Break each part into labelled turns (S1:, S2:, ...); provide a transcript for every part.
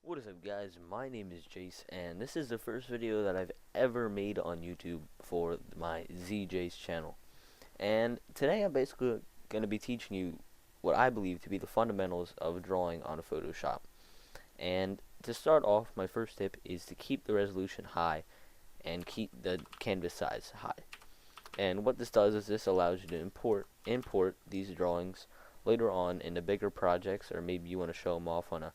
S1: What is up, guys? My name is Jace, and this is the first video that I've ever made on YouTube for my ZJ's channel. And today I'm basically going to be teaching you what I believe to be the fundamentals of drawing on Photoshop. And to start off, my first tip is to keep the resolution high and keep the canvas size high. And what this does is this allows you to import these drawings later on into bigger projects, or maybe you want to show them off on a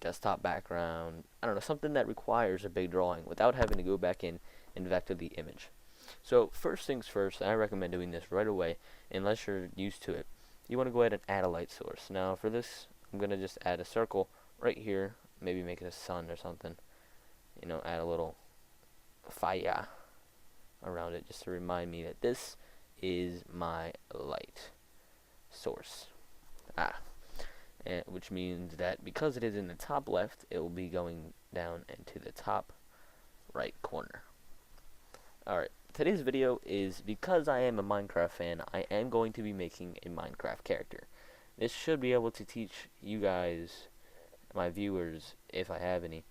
S1: desktop background, I don't know, something that requires a big drawing without having to go back in and vector the image. So first things first, I recommend doing this right away unless you're used to it. You want to go ahead and add a light source. Now for this, I'm going to just add a circle right here, maybe make it a sun or something, you know, add a little fire around it just to remind me that this is my light source. Which means that because it is in the top left, it will be going down into the top right corner. Alright, today's video is because I am a Minecraft fan, I am going to be making a Minecraft character. This should be able to teach you guys, my viewers, if I have any,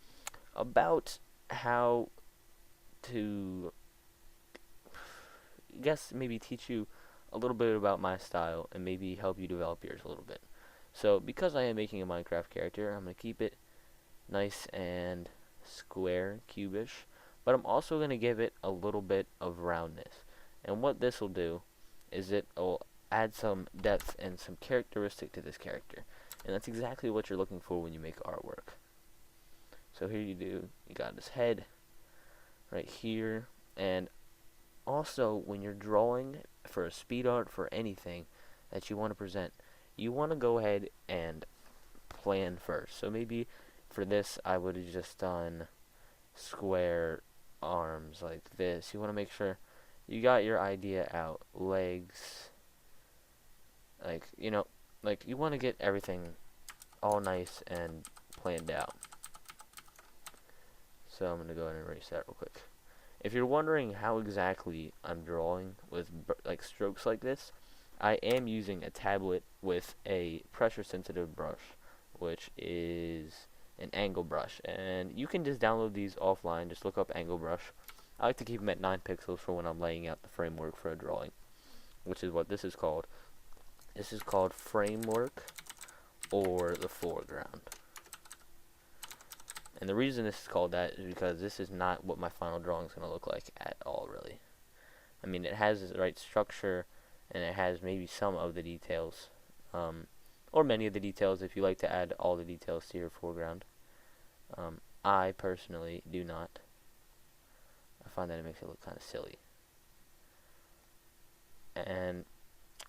S1: about how to, I guess, maybe teach you a little bit about my style and maybe help you develop yours a little bit. So, because I am making a Minecraft character, I'm going to keep it nice and square, cubish, but I'm also going to give it a little bit of roundness. And what this will do is it will add some depth and some characteristic to this character. And that's exactly what you're looking for when you make artwork. So here you got his head right here, and also when you're drawing for a speed art for anything that you want to present, you want to go ahead and plan first. So maybe for this I would have just done square arms like this. You want to make sure you got your idea out. Legs, like, you know, like you want to get everything all nice and planned out. So I'm going to go ahead and erase that real quick. If you're wondering how exactly I'm drawing with like strokes like this, I am using a tablet with a pressure sensitive brush, which is an angle brush, and you can just download these offline. Just look up angle brush. I like to keep them at 9 pixels for when I'm laying out the framework for a drawing, which is what this is called. This is called framework or the foreground. And the reason this is called that is because this is not what my final drawing is going to look like at all, really. I mean, it has the right structure, and it has maybe some of the details, or many of the details if you like to add all the details to your foreground. I personally do not. I find that it makes it look kind of silly. And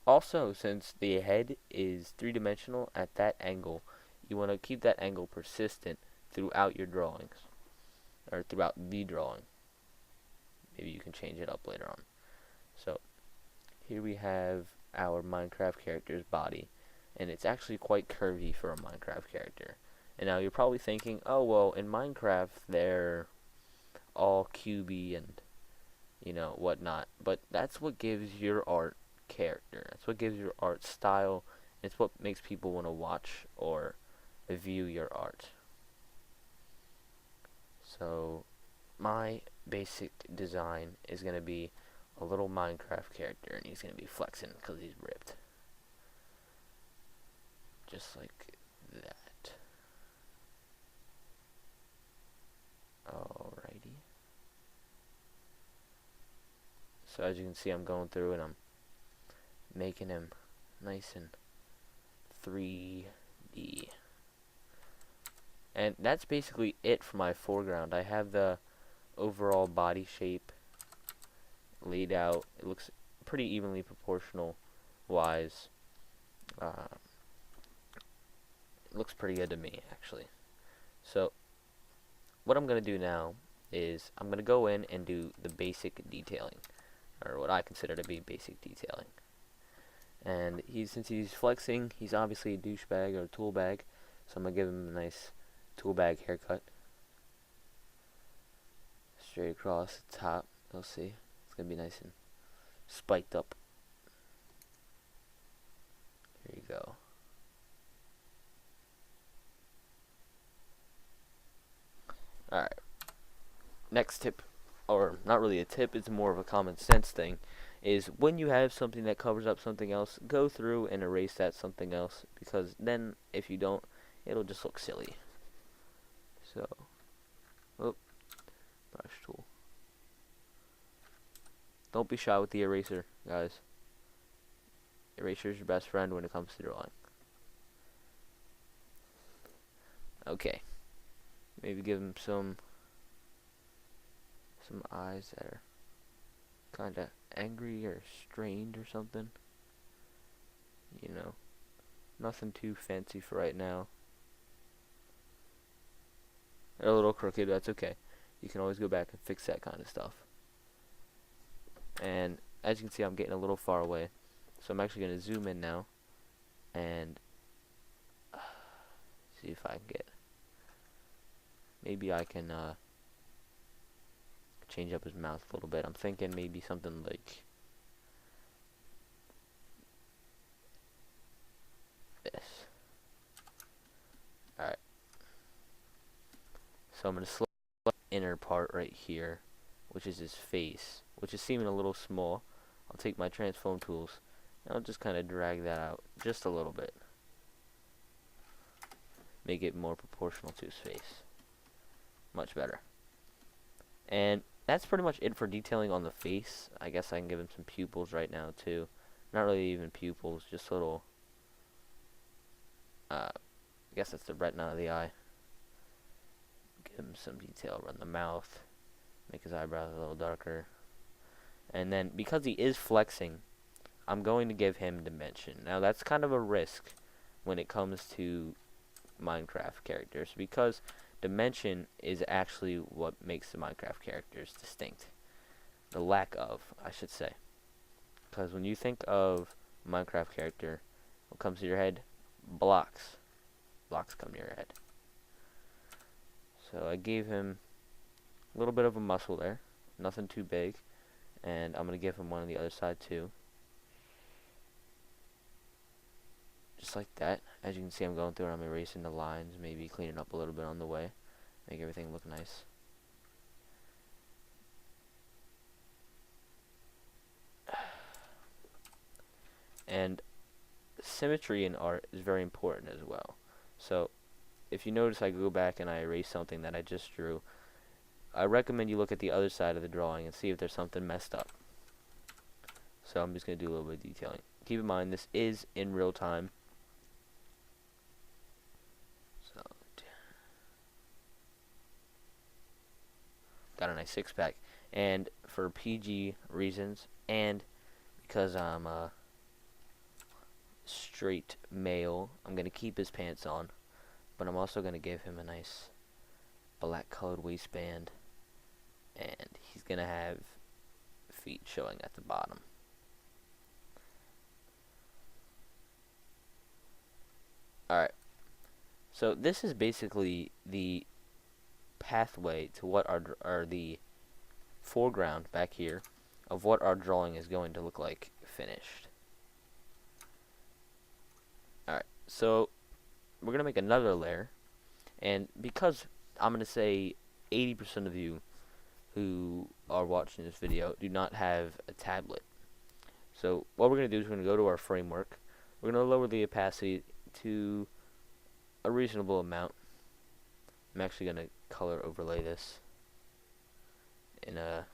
S1: also, since the head is three-dimensional at that angle, you want to keep that angle persistent throughout your drawings, or throughout the drawing. Maybe you can change it up later on. So here we have our Minecraft character's body, and it's actually quite curvy for a Minecraft character. And now you're probably thinking, oh well, in Minecraft they're all cubey and, you know, whatnot. But that's what gives your art character. That's what gives your art style. It's what makes people want to watch or view your art. So my basic design is going to be a little Minecraft character, and he's going to be flexing because he's ripped. Just like that. Alrighty. So as you can see, I'm going through and I'm making him nice and 3D. And that's basically it for my foreground. I have the overall body shape laid out. It looks pretty evenly proportional wise. It looks pretty good to me, actually. So what I'm going to do now is I'm going to go in and do the basic detailing, or what I consider to be basic detailing. And since he's flexing, he's obviously a douchebag or a tool bag, so I'm going to give him a nice tool bag haircut. Straight across the top, you'll see. It's going to be nice and spiked up. Here you go. next tip, or not really a tip, it's more of a common sense thing, is when you have something that covers up something else, go through and erase that something else, because then if you don't, it'll just look silly. So, oh, brush tool. Don't be shy with the eraser, guys. Eraser is your best friend when it comes to drawing. Okay, maybe give him some eyes that are kind of angry or strained or something. You know, nothing too fancy for right now. They're a little crooked, that's okay. You can always go back and fix that kind of stuff. And as you can see, I'm getting a little far away, so I'm actually going to zoom in now and see if I can get, maybe I can change up his mouth a little bit. I'm thinking maybe something like this. Alright, so I'm going to select the inner part right here, which is his face, which is seeming a little small. I'll take my transform tools and I'll just kind of drag that out just a little bit, make it more proportional to his face. Much better. And that's pretty much it for detailing on the face. I guess I can give him some pupils right now too. Not really even pupils, just little, I guess that's the retina of the eye. Give him some detail around the mouth, make his eyebrows a little darker. And then, because he is flexing, I'm going to give him dimension. Now that's kind of a risk when it comes to Minecraft characters, because dimension is actually what makes the Minecraft characters distinct. The lack of, I should say. Because when you think of Minecraft character, what comes to your head? Blocks. Blocks come to your head. So I gave him a little bit of a muscle there. Nothing too big. And I'm going to give him one on the other side too. Just like that. As you can see, I'm going through and I'm erasing the lines, maybe cleaning up a little bit on the way. Make everything look nice. And symmetry in art is very important as well. So if you notice, I go back and I erase something that I just drew. I recommend you look at the other side of the drawing and see if there's something messed up. So I'm just going to do a little bit of detailing. Keep in mind, this is in real time. So, got a nice six-pack. And for PG reasons, and because I'm a straight male, I'm going to keep his pants on. But I'm also going to give him a nice black colored waistband. And he's going to have feet showing at the bottom. Alright, so this is basically the pathway to what are the foreground back here of what our drawing is going to look like finished. Alright, so we're going to make another layer, and because I'm going to say 80% of you who are watching this video do not have a tablet. So what we're going to do is we're going to go to our framework. We're going to lower the opacity to a reasonable amount. I'm actually going to color overlay this in a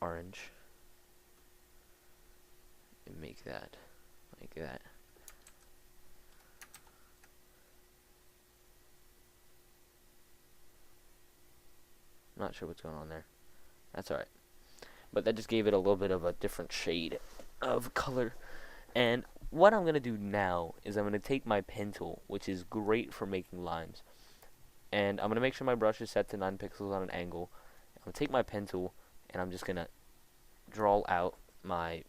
S1: orange and make that like that. I'm not sure what's going on there. That's alright. But that just gave it a little bit of a different shade of color. And what I'm going to do now is I'm going to take my pen tool, which is great for making lines. And I'm going to make sure my brush is set to 9 pixels on an angle. I'm going to take my pen tool and I'm just going to draw out my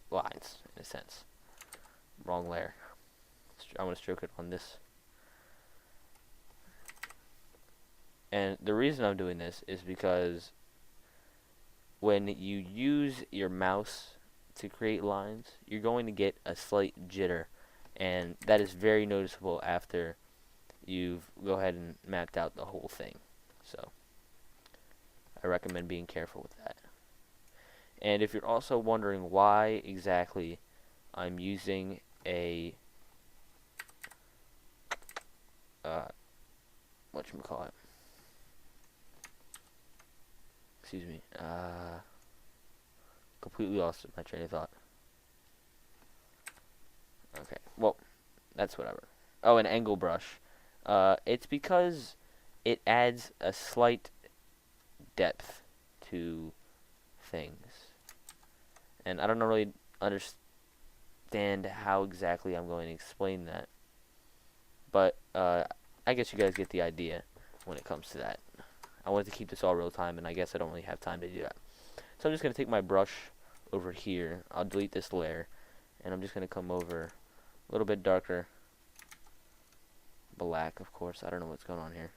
S1: lines, in a sense. Wrong layer. I'm going to stroke it on this. And the reason I'm doing this is because when you use your mouse to create lines, you're going to get a slight jitter, and that is very noticeable after you've go ahead and mapped out the whole thing. So I recommend being careful with that. And if you're also wondering why exactly I'm using a whatchamacallit, excuse me, completely lost my train of thought. Okay, well, that's whatever. Oh, an angle brush. It's because it adds a slight depth to things. And I don't really understand how exactly I'm going to explain that. But I guess you guys get the idea when it comes to that. I wanted to keep this all real time, and I guess I don't really have time to do that. So I'm just going to take my brush over here. I'll delete this layer, and I'm just going to come over a little bit darker. Black, of course. I don't know what's going on here.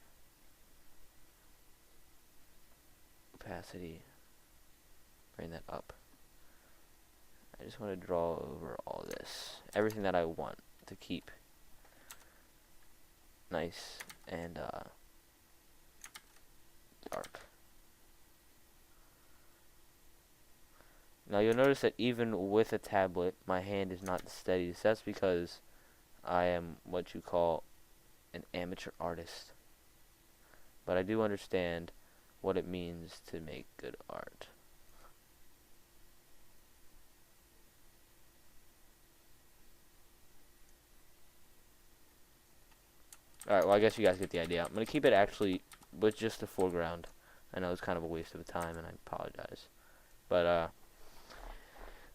S1: Opacity. Bring that up. I just want to draw over all this. Everything that I want to keep nice and dark. Now you'll notice that even with a tablet, my hand is not steady. So that's because I am what you call an amateur artist. But I do understand what it means to make good art. Alright, well I guess you guys get the idea. I'm going to keep it actually with just the foreground. I know it's kind of a waste of time and I apologize. But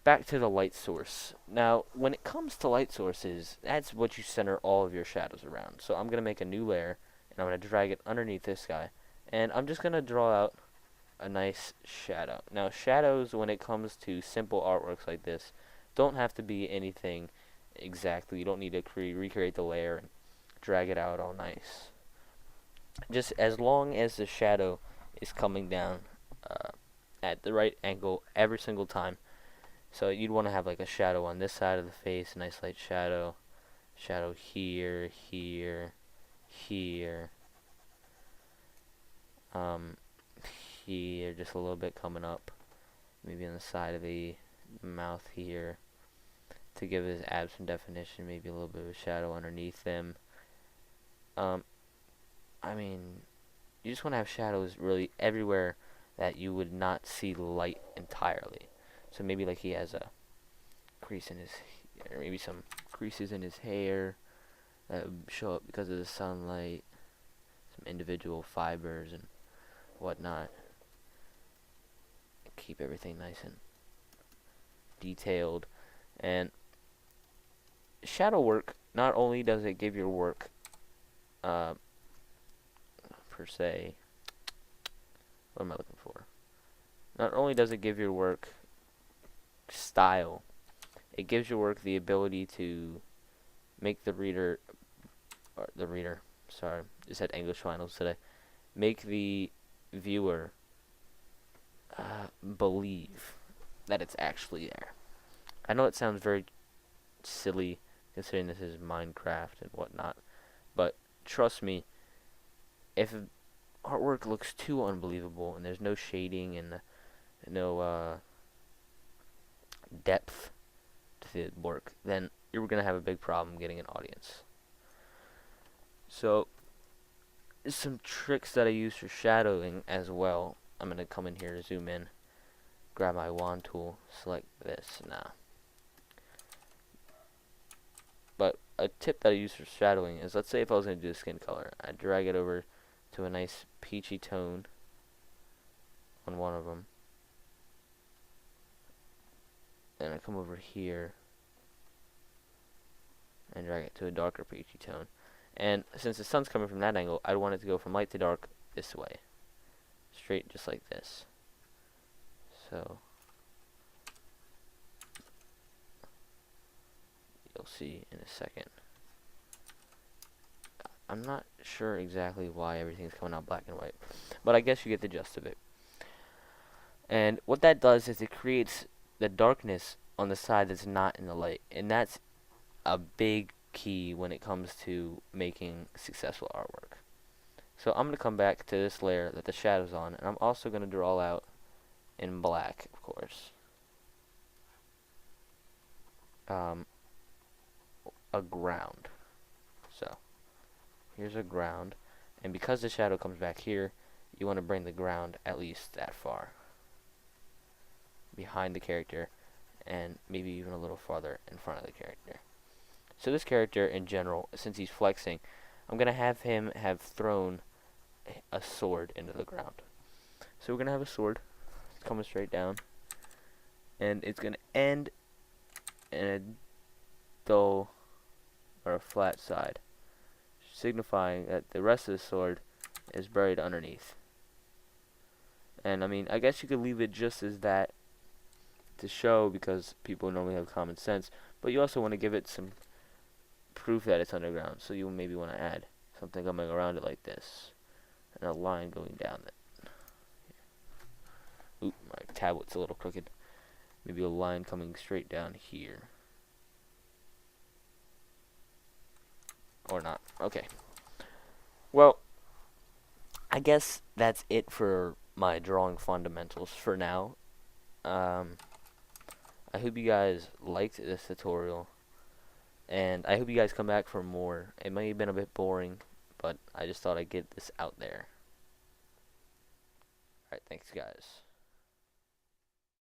S1: back to the light source. Now, when it comes to light sources, that's what you center all of your shadows around. So I'm going to make a new layer, and I'm going to drag it underneath this guy. And I'm just going to draw out a nice shadow. Now, shadows, when it comes to simple artworks like this, don't have to be anything exactly. You don't need to recreate the layer and drag it out all nice. Just as long as the shadow is coming down at the right angle every single time. So you'd want to have like a shadow on this side of the face, a nice light shadow. Shadow here, here, here. Here, just a little bit coming up. Maybe on the side of the mouth here. To give his abs some definition, maybe a little bit of a shadow underneath them. I mean, you just want to have shadows really everywhere that you would not see light entirely. So maybe like he has a crease in his, or maybe some creases in his hair that would show up because of the sunlight, some individual fibers and whatnot. Keep everything nice and detailed. And shadow work, not only does it give your work per se, what am I looking for? Not only does it give your work style, it gives your work the ability to make the reader, sorry, just had English finals today, make the viewer believe that it's actually there. I know it sounds very silly considering this is Minecraft and whatnot, but trust me, if artwork looks too unbelievable and there's no shading and no depth to the work, then you're going to have a big problem getting an audience. So, some tricks that I use for shadowing as well. I'm going to come in here, zoom in, grab my wand tool, select this now. But a tip that I use for shadowing is, let's say if I was going to do a skin color, I drag it over to a nice peachy tone on one of them. And I come over here and drag it to a darker peachy tone. And since the sun's coming from that angle, I want it to go from light to dark this way. Straight, just like this. So, you'll see in a second. I'm not sure exactly why everything's coming out black and white, but I guess you get the gist of it. And what that does is it creates the darkness on the side that's not in the light, and that's a big key when it comes to making successful artwork. So I'm going to come back to this layer that the shadow's on, and I'm also going to draw out in black, of course, a ground. So here's a ground, and because the shadow comes back here, you want to bring the ground at least that far behind the character, and maybe even a little farther in front of the character. So this character in general, since he's flexing, I'm going to have him have thrown a sword into the ground. So we're going to have a sword coming straight down, and it's going to end in a dull or a flat side, signifying that the rest of the sword is buried underneath. And I mean, I guess you could leave it just as that to show, because people normally have common sense, but you also want to give it some proof that it's underground, so you maybe want to add something coming around it like this, and a line going down it. Oop, my tablet's a little crooked. Maybe a line coming straight down here. Or not. Okay. Well, I guess that's it for my drawing fundamentals for now. I hope you guys liked this tutorial, and I hope you guys come back for more. It may have been a bit boring, but I just thought I'd get this out there. Alright, thanks guys.